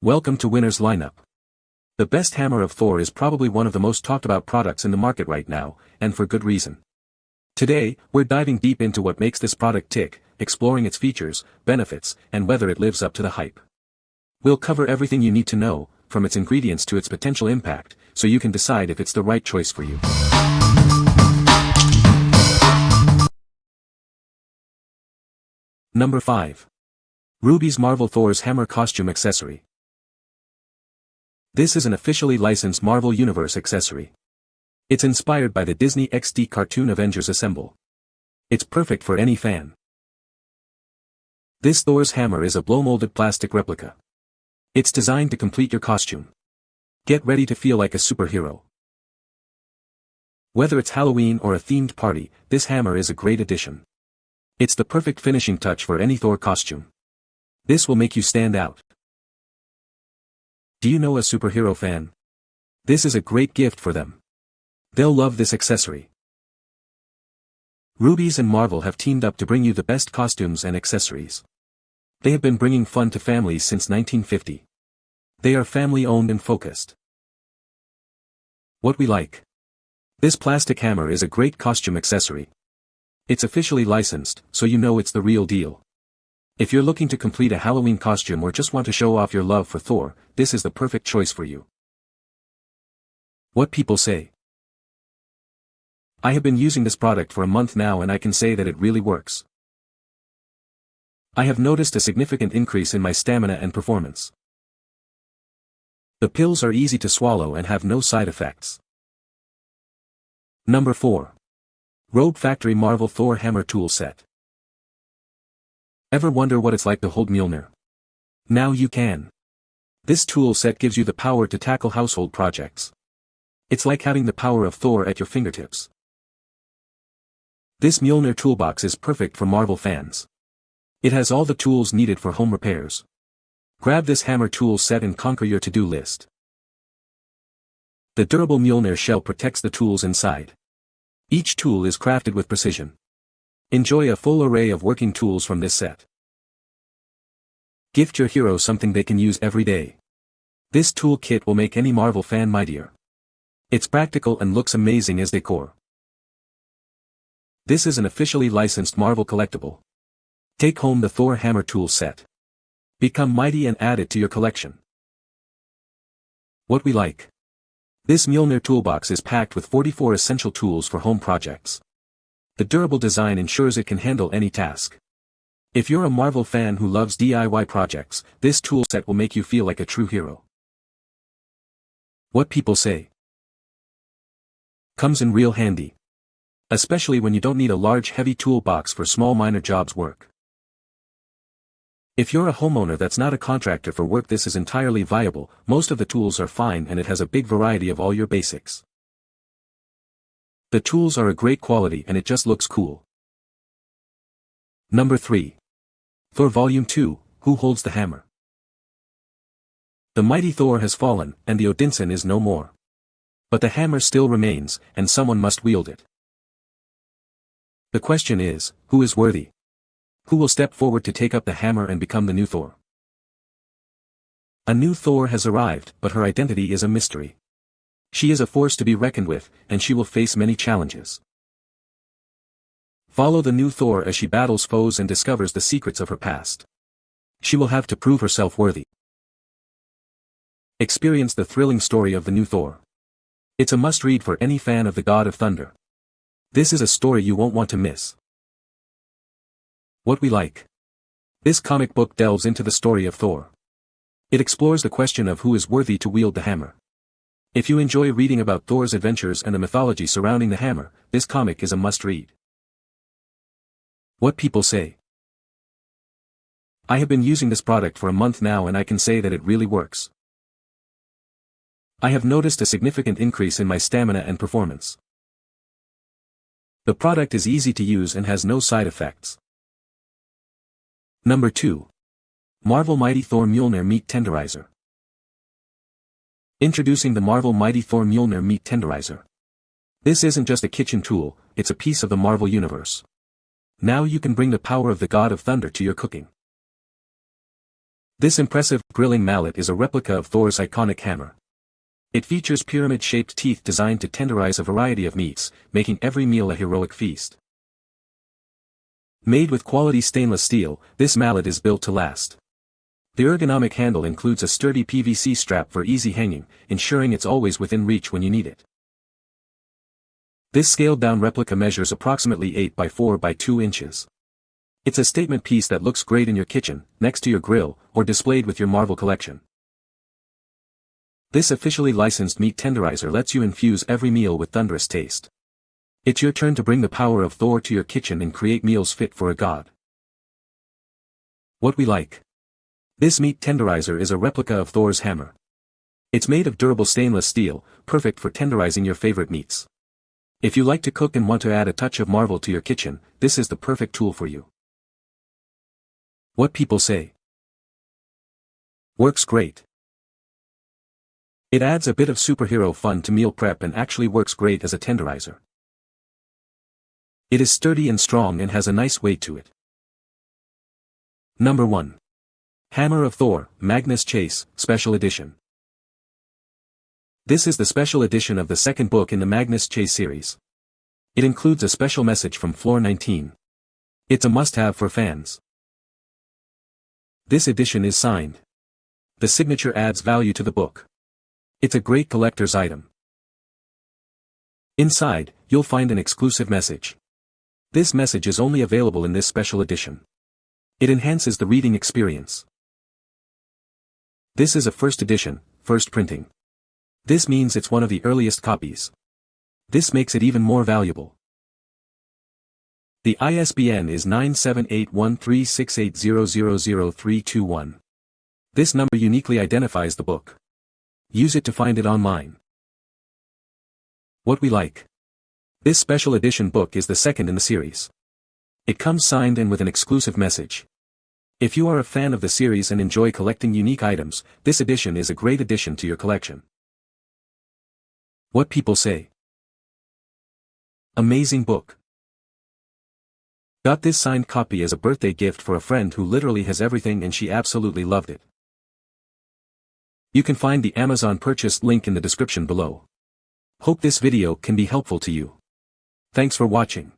Welcome to Winner's Lineup. The best Hammer of Thor is probably one of the most talked about products in the market right now, and for good reason. Today, we're diving deep into what makes this product tick, exploring its features, benefits, and whether it lives up to the hype. We'll cover everything you need to know, from its ingredients to its potential impact, so you can decide if it's the right choice for you. Number 5. RUBIE'S Marvel Thor's Hammer Costume Accessory. This is an officially licensed Marvel Universe accessory. It's inspired by the Disney XD cartoon Avengers Assemble. It's perfect for any fan. This Thor's hammer is a blow-molded plastic replica. It's designed to complete your costume. Get ready to feel like a superhero. Whether it's Halloween or a themed party, this hammer is a great addition. It's the perfect finishing touch for any Thor costume. This will make you stand out. Do you know a superhero fan? This is a great gift for them. They'll love this accessory. RUBIE'S and Marvel have teamed up to bring you the best costumes and accessories. They have been bringing fun to families since 1950. They are family-owned and focused. What we like. This plastic hammer is a great costume accessory. It's officially licensed, so you know it's the real deal. If you're looking to complete a Halloween costume or just want to show off your love for Thor, this is the perfect choice for you. What people say. I have been using this product for a month now and I can say that it really works. I have noticed a significant increase in my stamina and performance. The pills are easy to swallow and have no side effects. Number 4. Robe Factory Marvel Thor Hammer Tool Set. Ever wonder what it's like to hold Mjolnir? Now you can. This tool set gives you the power to tackle household projects. It's like having the power of Thor at your fingertips. This Mjolnir toolbox is perfect for Marvel fans. It has all the tools needed for home repairs. Grab this hammer tool set and conquer your to-do list. The durable Mjolnir shell protects the tools inside. Each tool is crafted with precision. Enjoy a full array of working tools from this set. Gift your hero something they can use every day. This tool kit will make any Marvel fan mightier. It's practical and looks amazing as decor. This is an officially licensed Marvel collectible. Take home the Thor Hammer Tool Set. Become mighty and add it to your collection. What we like. This Mjolnir toolbox is packed with 44 essential tools for home projects. The durable design ensures it can handle any task. If you're a Marvel fan who loves DIY projects, this tool set will make you feel like a true hero. What people say. Comes in real handy. Especially when you don't need a large heavy toolbox for small minor jobs work. If you're a homeowner that's not a contractor for work, this is entirely viable. Most of the tools are fine and it has a big variety of all your basics. The tools are a great quality and it just looks cool. Number 3. Thor Volume 2, Who Holds the Hammer? The mighty Thor has fallen, and the Odinson is no more. But the hammer still remains, and someone must wield it. The question is, who is worthy? Who will step forward to take up the hammer and become the new Thor? A new Thor has arrived, but her identity is a mystery. She is a force to be reckoned with, and she will face many challenges. Follow the new Thor as she battles foes and discovers the secrets of her past. She will have to prove herself worthy. Experience the thrilling story of the new Thor. It's a must-read for any fan of the God of Thunder. This is a story you won't want to miss. What we like. This comic book delves into the story of Thor. It explores the question of who is worthy to wield the hammer. If you enjoy reading about Thor's adventures and the mythology surrounding the hammer, this comic is a must-read. What people say. I have been using this product for a month now and I can say that it really works. I have noticed a significant increase in my stamina and performance. The product is easy to use and has no side effects. Number 2. Marvel Mighty Thor Mjolnir Meat Tenderizer. Introducing the Marvel Mighty Thor Mjolnir Meat Tenderizer. This isn't just a kitchen tool, it's a piece of the Marvel Universe. Now you can bring the power of the God of Thunder to your cooking. This impressive, grilling mallet is a replica of Thor's iconic hammer. It features pyramid-shaped teeth designed to tenderize a variety of meats, making every meal a heroic feast. Made with quality stainless steel, this mallet is built to last. The ergonomic handle includes a sturdy PVC strap for easy hanging, ensuring it's always within reach when you need it. This scaled-down replica measures approximately 8 by 4 by 2 inches. It's a statement piece that looks great in your kitchen, next to your grill, or displayed with your Marvel collection. This officially licensed meat tenderizer lets you infuse every meal with thunderous taste. It's your turn to bring the power of Thor to your kitchen and create meals fit for a god. What we like. This meat tenderizer is a replica of Thor's hammer. It's made of durable stainless steel, perfect for tenderizing your favorite meats. If you like to cook and want to add a touch of Marvel to your kitchen, this is the perfect tool for you. What people say. Works great. It adds a bit of superhero fun to meal prep and actually works great as a tenderizer. It is sturdy and strong and has a nice weight to it. Number 1. Hammer of Thor, Magnus Chase, Special Edition. This is the special edition of the second book in the Magnus Chase series. It includes a special message from Floor 19. It's a must-have for fans. This edition is signed. The signature adds value to the book. It's a great collector's item. Inside, you'll find an exclusive message. This message is only available in this special edition. It enhances the reading experience. This is a first edition, first printing. This means it's one of the earliest copies. This makes it even more valuable. The ISBN is 9781368000321. This number uniquely identifies the book. Use it to find it online. What we like. This special edition book is the second in the series. It comes signed and with an exclusive message. If you are a fan of the series and enjoy collecting unique items, this edition is a great addition to your collection. What people say. Amazing book. Got this signed copy as a birthday gift for a friend who literally has everything and she absolutely loved it. You can find the Amazon purchase link in the description below. Hope this video can be helpful to you. Thanks for watching.